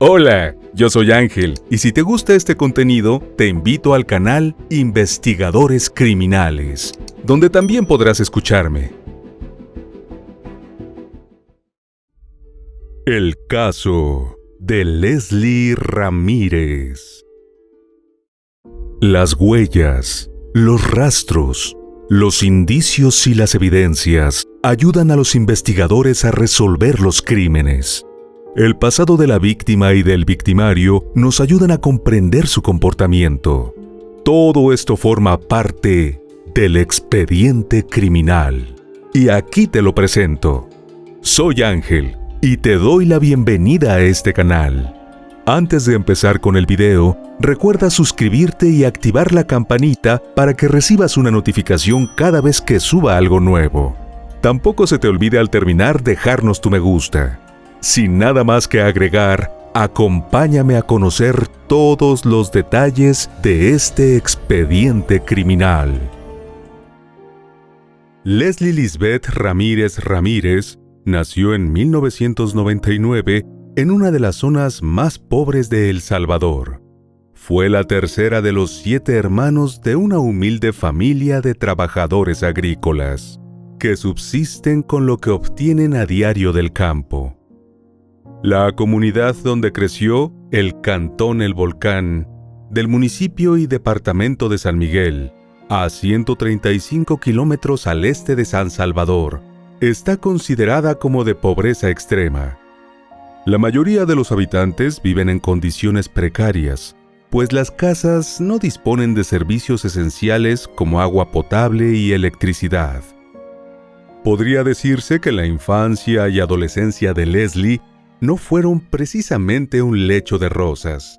Hola, yo soy Ángel, y si te gusta este contenido, te invito al canal Investigadores Criminales, donde también podrás escucharme. El caso de Leslie Ramírez. Las huellas, los rastros, los indicios y las evidencias ayudan a los investigadores a resolver los crímenes. El pasado de la víctima y del victimario nos ayudan a comprender su comportamiento. Todo esto forma parte del expediente criminal. Y aquí te lo presento. Soy Ángel y te doy la bienvenida a este canal. Antes de empezar con el video, recuerda suscribirte y activar la campanita para que recibas una notificación cada vez que suba algo nuevo. Tampoco se te olvide al terminar dejarnos tu me gusta. Sin nada más que agregar, acompáñame a conocer todos los detalles de este expediente criminal. Leslie Lisbeth Ramírez Ramírez nació en 1999 en una de las zonas más pobres de El Salvador. Fue la tercera de los 7 hermanos de una humilde familia de trabajadores agrícolas, que subsisten con lo que obtienen a diario del campo. La comunidad donde creció, el Cantón El Volcán, del municipio y departamento de San Miguel, a 135 kilómetros al este de San Salvador, está considerada como de pobreza extrema. La mayoría de los habitantes viven en condiciones precarias, pues las casas no disponen de servicios esenciales como agua potable y electricidad. Podría decirse que la infancia y adolescencia de Leslie no fueron precisamente un lecho de rosas.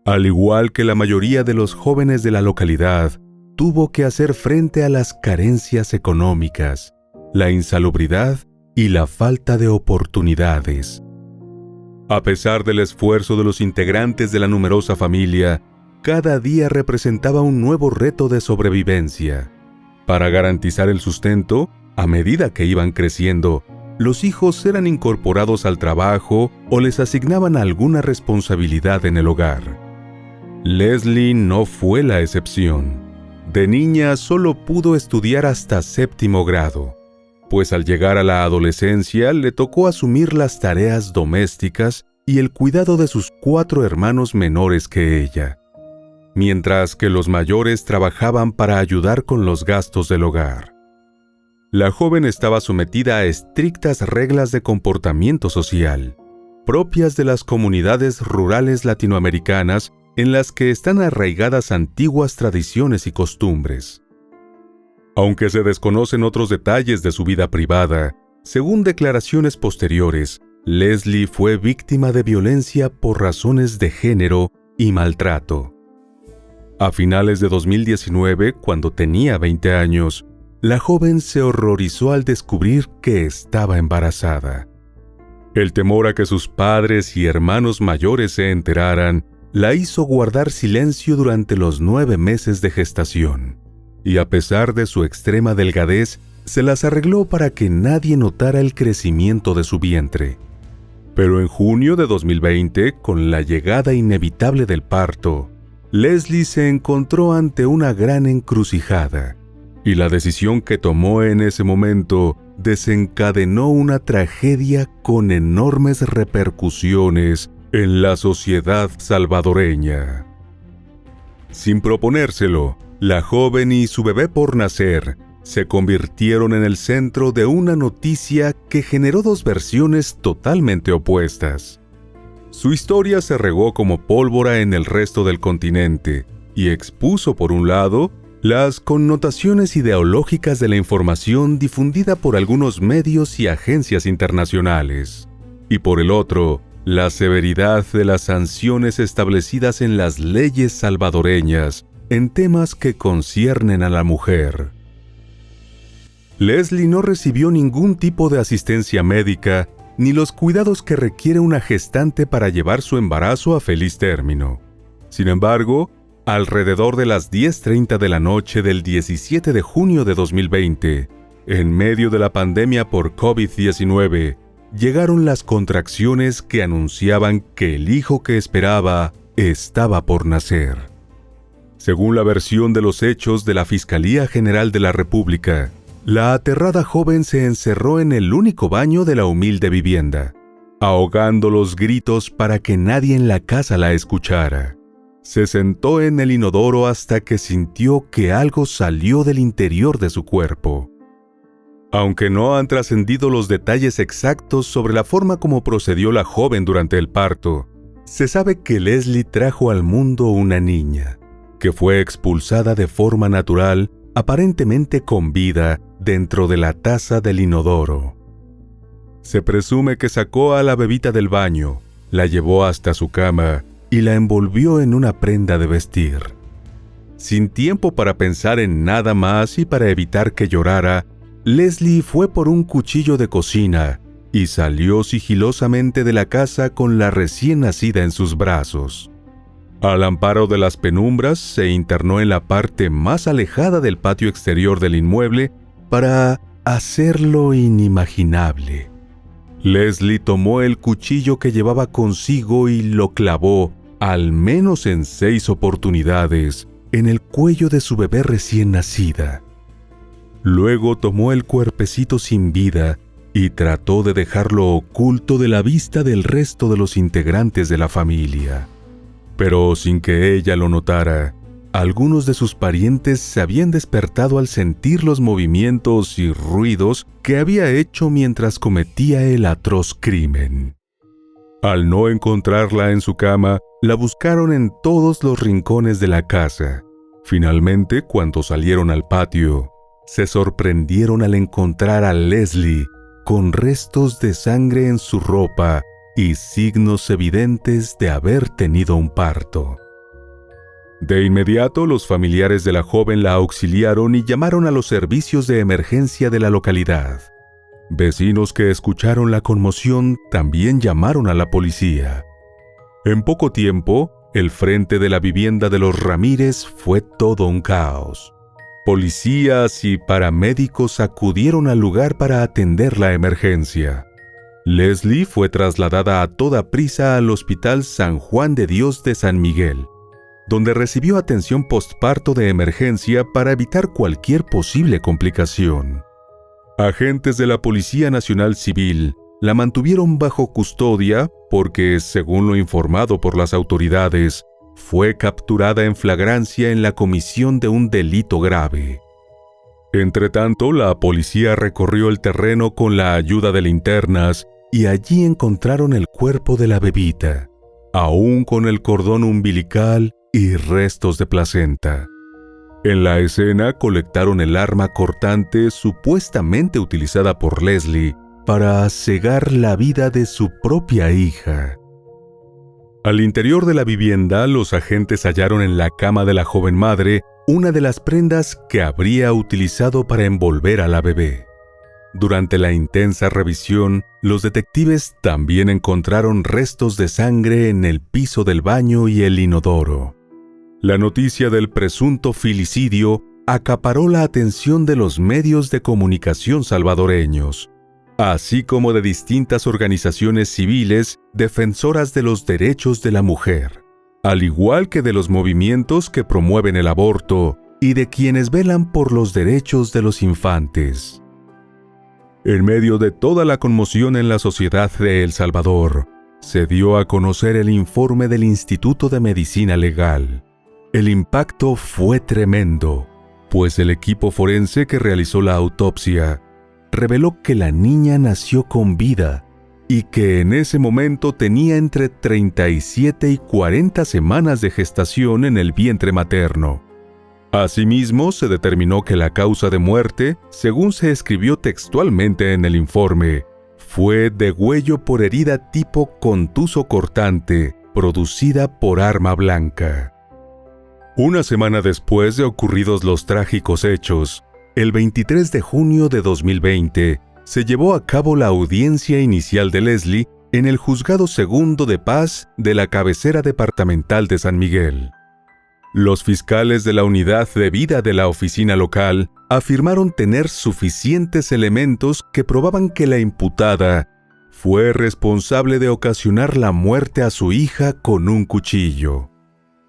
Al igual que la mayoría de los jóvenes de la localidad, tuvo que hacer frente a las carencias económicas, la insalubridad y la falta de oportunidades. A pesar del esfuerzo de los integrantes de la numerosa familia, cada día representaba un nuevo reto de sobrevivencia. Para garantizar el sustento, a medida que iban creciendo, los hijos eran incorporados al trabajo o les asignaban alguna responsabilidad en el hogar. Leslie no fue la excepción. De niña solo pudo estudiar hasta 7º grado, pues al llegar a la adolescencia le tocó asumir las tareas domésticas y el cuidado de sus 4 hermanos menores que ella, mientras que los mayores trabajaban para ayudar con los gastos del hogar. La joven estaba sometida a estrictas reglas de comportamiento social, propias de las comunidades rurales latinoamericanas en las que están arraigadas antiguas tradiciones y costumbres. Aunque se desconocen otros detalles de su vida privada, según declaraciones posteriores, Leslie fue víctima de violencia por razones de género y maltrato. A finales de 2019, cuando tenía 20 años, la joven se horrorizó al descubrir que estaba embarazada. El temor a que sus padres y hermanos mayores se enteraran la hizo guardar silencio durante los 9 meses de gestación, y a pesar de su extrema delgadez, se las arregló para que nadie notara el crecimiento de su vientre. Pero en junio de 2020, con la llegada inevitable del parto, Leslie se encontró ante una gran encrucijada. Y la decisión que tomó en ese momento desencadenó una tragedia con enormes repercusiones en la sociedad salvadoreña. Sin proponérselo, la joven y su bebé por nacer se convirtieron en el centro de una noticia que generó 2 versiones totalmente opuestas. Su historia se regó como pólvora en el resto del continente y expuso, por un lado, las connotaciones ideológicas de la información difundida por algunos medios y agencias internacionales, y por el otro, la severidad de las sanciones establecidas en las leyes salvadoreñas en temas que conciernen a la mujer. Leslie no recibió ningún tipo de asistencia médica ni los cuidados que requiere una gestante para llevar su embarazo a feliz término. Sin embargo, alrededor de las 10:30 de la noche del 17 de junio de 2020, en medio de la pandemia por COVID-19, llegaron las contracciones que anunciaban que el hijo que esperaba estaba por nacer. Según la versión de los hechos de la Fiscalía General de la República, la aterrada joven se encerró en el único baño de la humilde vivienda, ahogando los gritos para que nadie en la casa la escuchara. Se sentó en el inodoro hasta que sintió que algo salió del interior de su cuerpo. Aunque no han trascendido los detalles exactos sobre la forma como procedió la joven durante el parto, se sabe que Leslie trajo al mundo una niña, que fue expulsada de forma natural, aparentemente con vida, dentro de la taza del inodoro. Se presume que sacó a la bebita del baño, la llevó hasta su cama y la envolvió en una prenda de vestir. Sin tiempo para pensar en nada más y para evitar que llorara, Leslie fue por un cuchillo de cocina y salió sigilosamente de la casa con la recién nacida en sus brazos. Al amparo de las penumbras, se internó en la parte más alejada del patio exterior del inmueble para hacer lo inimaginable. Leslie tomó el cuchillo que llevaba consigo y lo clavó, al menos en 6 oportunidades, en el cuello de su bebé recién nacida. Luego tomó el cuerpecito sin vida y trató de dejarlo oculto de la vista del resto de los integrantes de la familia. Pero sin que ella lo notara, algunos de sus parientes se habían despertado al sentir los movimientos y ruidos que había hecho mientras cometía el atroz crimen. Al no encontrarla en su cama, la buscaron en todos los rincones de la casa. Finalmente, cuando salieron al patio, se sorprendieron al encontrar a Leslie con restos de sangre en su ropa y signos evidentes de haber tenido un parto. De inmediato, los familiares de la joven la auxiliaron y llamaron a los servicios de emergencia de la localidad. Vecinos que escucharon la conmoción también llamaron a la policía. En poco tiempo, el frente de la vivienda de los Ramírez fue todo un caos. Policías y paramédicos acudieron al lugar para atender la emergencia. Leslie fue trasladada a toda prisa al Hospital San Juan de Dios de San Miguel, donde recibió atención postparto de emergencia para evitar cualquier posible complicación. Agentes de la Policía Nacional Civil la mantuvieron bajo custodia porque, según lo informado por las autoridades, fue capturada en flagrancia en la comisión de un delito grave. Entretanto, la policía recorrió el terreno con la ayuda de linternas y allí encontraron el cuerpo de la bebita, aún con el cordón umbilical y restos de placenta. En la escena colectaron el arma cortante supuestamente utilizada por Leslie para cegar la vida de su propia hija. Al interior de la vivienda, los agentes hallaron en la cama de la joven madre una de las prendas que habría utilizado para envolver a la bebé. Durante la intensa revisión, los detectives también encontraron restos de sangre en el piso del baño y el inodoro. La noticia del presunto filicidio acaparó la atención de los medios de comunicación salvadoreños, así como de distintas organizaciones civiles defensoras de los derechos de la mujer, al igual que de los movimientos que promueven el aborto y de quienes velan por los derechos de los infantes. En medio de toda la conmoción en la sociedad de El Salvador, se dio a conocer el informe del Instituto de Medicina Legal. El impacto fue tremendo, pues el equipo forense que realizó la autopsia reveló que la niña nació con vida y que en ese momento tenía entre 37 y 40 semanas de gestación en el vientre materno. Asimismo, se determinó que la causa de muerte, según se escribió textualmente en el informe, fue degüello por herida tipo contuso cortante, producida por arma blanca. Una semana después de ocurridos los trágicos hechos, el 23 de junio de 2020, se llevó a cabo la audiencia inicial de Leslie en el Juzgado Segundo de Paz de la cabecera departamental de San Miguel. Los fiscales de la unidad de vida de la oficina local afirmaron tener suficientes elementos que probaban que la imputada fue responsable de ocasionar la muerte a su hija con un cuchillo.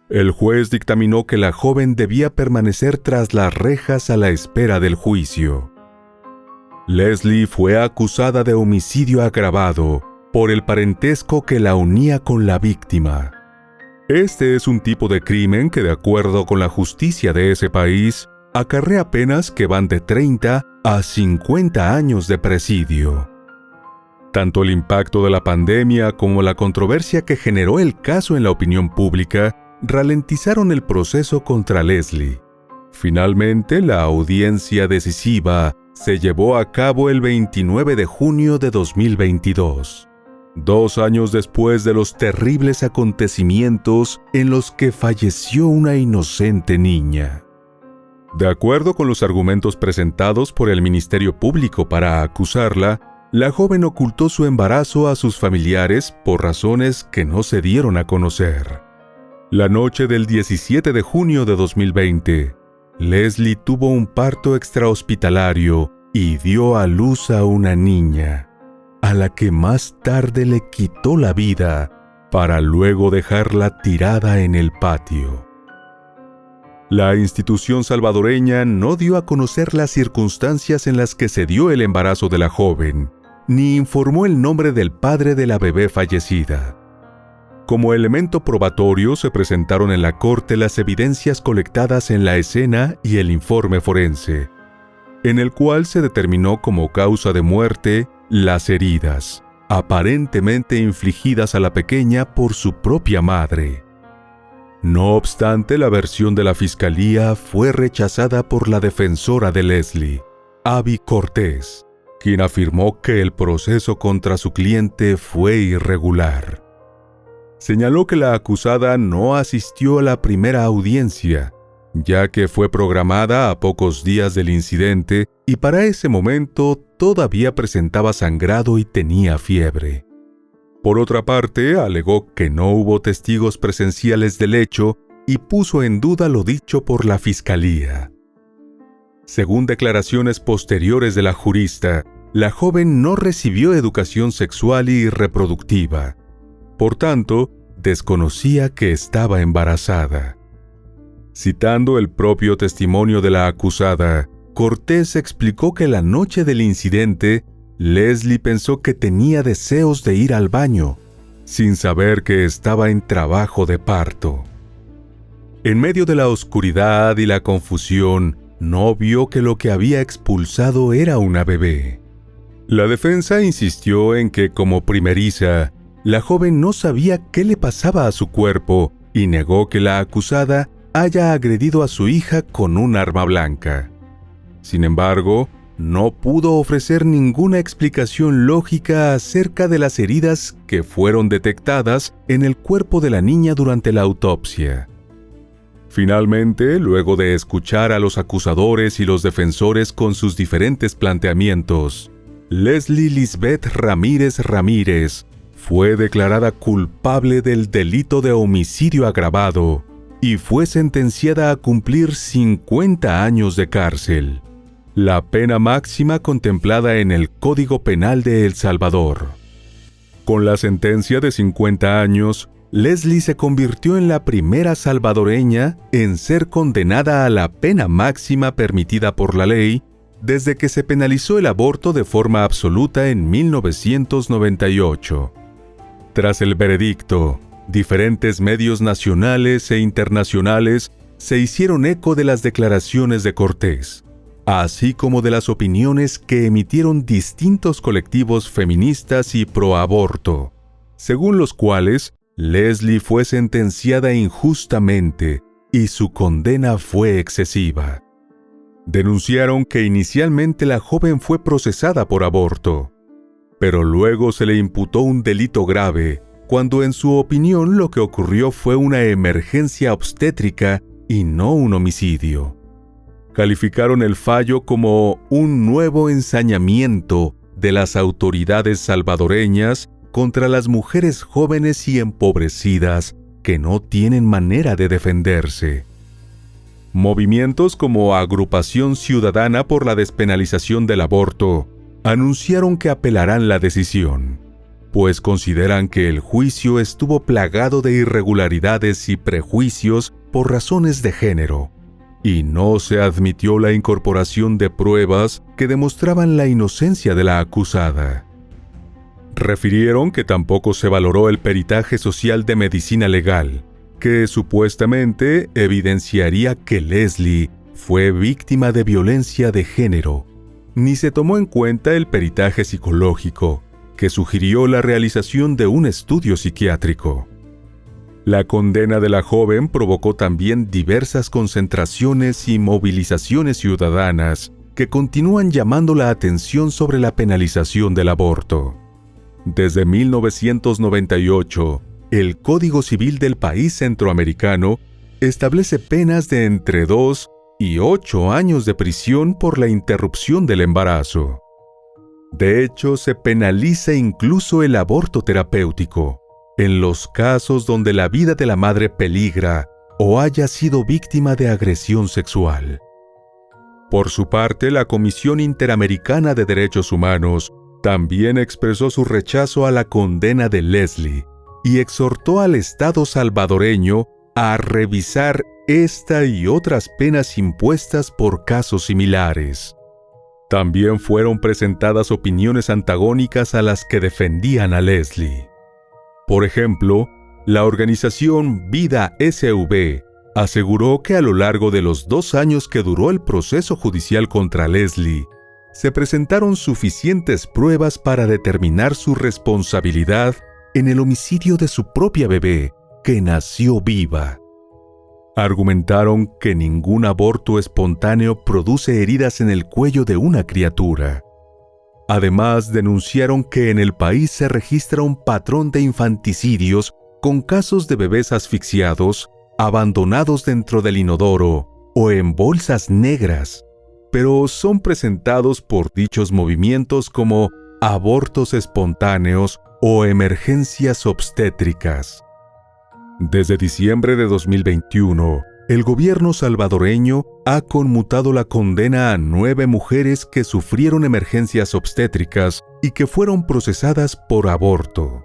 El juez dictaminó que la joven debía permanecer tras las rejas a la espera del juicio. Leslie fue acusada de homicidio agravado por el parentesco que la unía con la víctima. Este es un tipo de crimen que, de acuerdo con la justicia de ese país, acarrea penas que van de 30 a 50 años de presidio. Tanto el impacto de la pandemia como la controversia que generó el caso en la opinión pública ralentizaron el proceso contra Leslie. Finalmente, la audiencia decisiva se llevó a cabo el 29 de junio de 2022, 2 años después de los terribles acontecimientos en los que falleció una inocente niña. De acuerdo con los argumentos presentados por el Ministerio Público para acusarla, la joven ocultó su embarazo a sus familiares por razones que no se dieron a conocer. La noche del 17 de junio de 2020, Leslie tuvo un parto extrahospitalario y dio a luz a una niña, a la que más tarde le quitó la vida para luego dejarla tirada en el patio. La institución salvadoreña no dio a conocer las circunstancias en las que se dio el embarazo de la joven, ni informó el nombre del padre de la bebé fallecida. Como elemento probatorio se presentaron en la corte las evidencias colectadas en la escena y el informe forense, en el cual se determinó como causa de muerte las heridas, aparentemente infligidas a la pequeña por su propia madre. No obstante, la versión de la fiscalía fue rechazada por la defensora de Leslie, Abby Cortés, quien afirmó que el proceso contra su cliente fue irregular. Señaló que la acusada no asistió a la primera audiencia, ya que fue programada a pocos días del incidente y para ese momento todavía presentaba sangrado y tenía fiebre. Por otra parte, alegó que no hubo testigos presenciales del hecho y puso en duda lo dicho por la fiscalía. Según declaraciones posteriores de la jurista, la joven no recibió educación sexual y reproductiva. Por tanto, desconocía que estaba embarazada. Citando el propio testimonio de la acusada, Cortés explicó que la noche del incidente, Leslie pensó que tenía deseos de ir al baño, sin saber que estaba en trabajo de parto. En medio de la oscuridad y la confusión, no vio que lo que había expulsado era una bebé. La defensa insistió en que, como primeriza, la joven no sabía qué le pasaba a su cuerpo y negó que la acusada haya agredido a su hija con un arma blanca. Sin embargo, no pudo ofrecer ninguna explicación lógica acerca de las heridas que fueron detectadas en el cuerpo de la niña durante la autopsia. Finalmente, luego de escuchar a los acusadores y los defensores con sus diferentes planteamientos, Leslie Lisbeth Ramírez Ramírez fue declarada culpable del delito de homicidio agravado y fue sentenciada a cumplir 50 años de cárcel, la pena máxima contemplada en el Código Penal de El Salvador. Con la sentencia de 50 años, Leslie se convirtió en la primera salvadoreña en ser condenada a la pena máxima permitida por la ley desde que se penalizó el aborto de forma absoluta en 1998. Tras el veredicto, diferentes medios nacionales e internacionales se hicieron eco de las declaraciones de Cortés, así como de las opiniones que emitieron distintos colectivos feministas y pro-aborto, según los cuales Leslie fue sentenciada injustamente y su condena fue excesiva. Denunciaron que inicialmente la joven fue procesada por aborto, pero luego se le imputó un delito grave, cuando en su opinión lo que ocurrió fue una emergencia obstétrica y no un homicidio. Calificaron el fallo como un nuevo ensañamiento de las autoridades salvadoreñas contra las mujeres jóvenes y empobrecidas que no tienen manera de defenderse. Movimientos como Agrupación Ciudadana por la Despenalización del Aborto anunciaron que apelarán la decisión. pues consideran que el juicio estuvo plagado de irregularidades y prejuicios por razones de género, y no se admitió la incorporación de pruebas que demostraban la inocencia de la acusada. Refirieron que tampoco se valoró el peritaje social de medicina legal, que supuestamente evidenciaría que Leslie fue víctima de violencia de género, ni se tomó en cuenta el peritaje psicológico, que sugirió la realización de un estudio psiquiátrico. La condena de la joven provocó también diversas concentraciones y movilizaciones ciudadanas que continúan llamando la atención sobre la penalización del aborto. Desde 1998, el Código Civil del país centroamericano establece penas de entre 2 y 8 años de prisión por la interrupción del embarazo. De hecho, se penaliza incluso el aborto terapéutico, en los casos donde la vida de la madre peligra o haya sido víctima de agresión sexual. Por su parte, la Comisión Interamericana de Derechos Humanos también expresó su rechazo a la condena de Leslie y exhortó al Estado salvadoreño a revisar esta y otras penas impuestas por casos similares. También fueron presentadas opiniones antagónicas a las que defendían a Leslie. Por ejemplo, la organización Vida SV aseguró que a lo largo de los 2 años que duró el proceso judicial contra Leslie, se presentaron suficientes pruebas para determinar su responsabilidad en el homicidio de su propia bebé, que nació viva. Argumentaron que ningún aborto espontáneo produce heridas en el cuello de una criatura. Además, denunciaron que en el país se registra un patrón de infanticidios con casos de bebés asfixiados, abandonados dentro del inodoro o en bolsas negras, pero son presentados por dichos movimientos como abortos espontáneos o emergencias obstétricas. Desde diciembre de 2021, el gobierno salvadoreño ha conmutado la condena a 9 mujeres que sufrieron emergencias obstétricas y que fueron procesadas por aborto.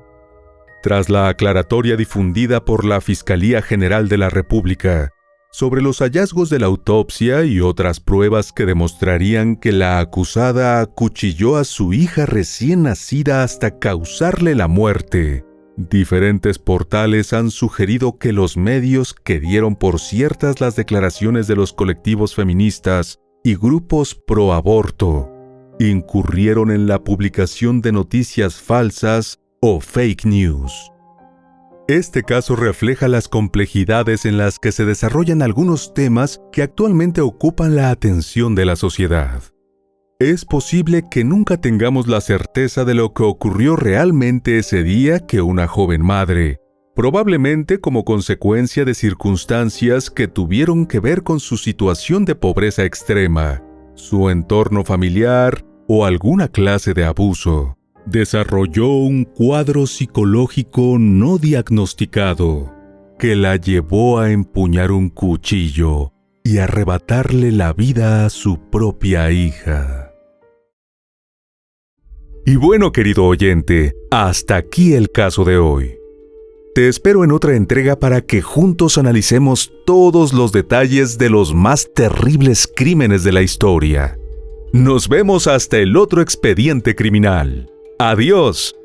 Tras la aclaratoria difundida por la Fiscalía General de la República sobre los hallazgos de la autopsia y otras pruebas que demostrarían que la acusada acuchilló a su hija recién nacida hasta causarle la muerte, diferentes portales han sugerido que los medios que dieron por ciertas las declaraciones de los colectivos feministas y grupos pro aborto incurrieron en la publicación de noticias falsas o fake news. Este caso refleja las complejidades en las que se desarrollan algunos temas que actualmente ocupan la atención de la sociedad. Es posible que nunca tengamos la certeza de lo que ocurrió realmente ese día que una joven madre, probablemente como consecuencia de circunstancias que tuvieron que ver con su situación de pobreza extrema, su entorno familiar o alguna clase de abuso, desarrolló un cuadro psicológico no diagnosticado que la llevó a empuñar un cuchillo y arrebatarle la vida a su propia hija. Y bueno, querido oyente, hasta aquí el caso de hoy. Te espero en otra entrega para que juntos analicemos todos los detalles de los más terribles crímenes de la historia. Nos vemos hasta el otro expediente criminal. ¡Adiós!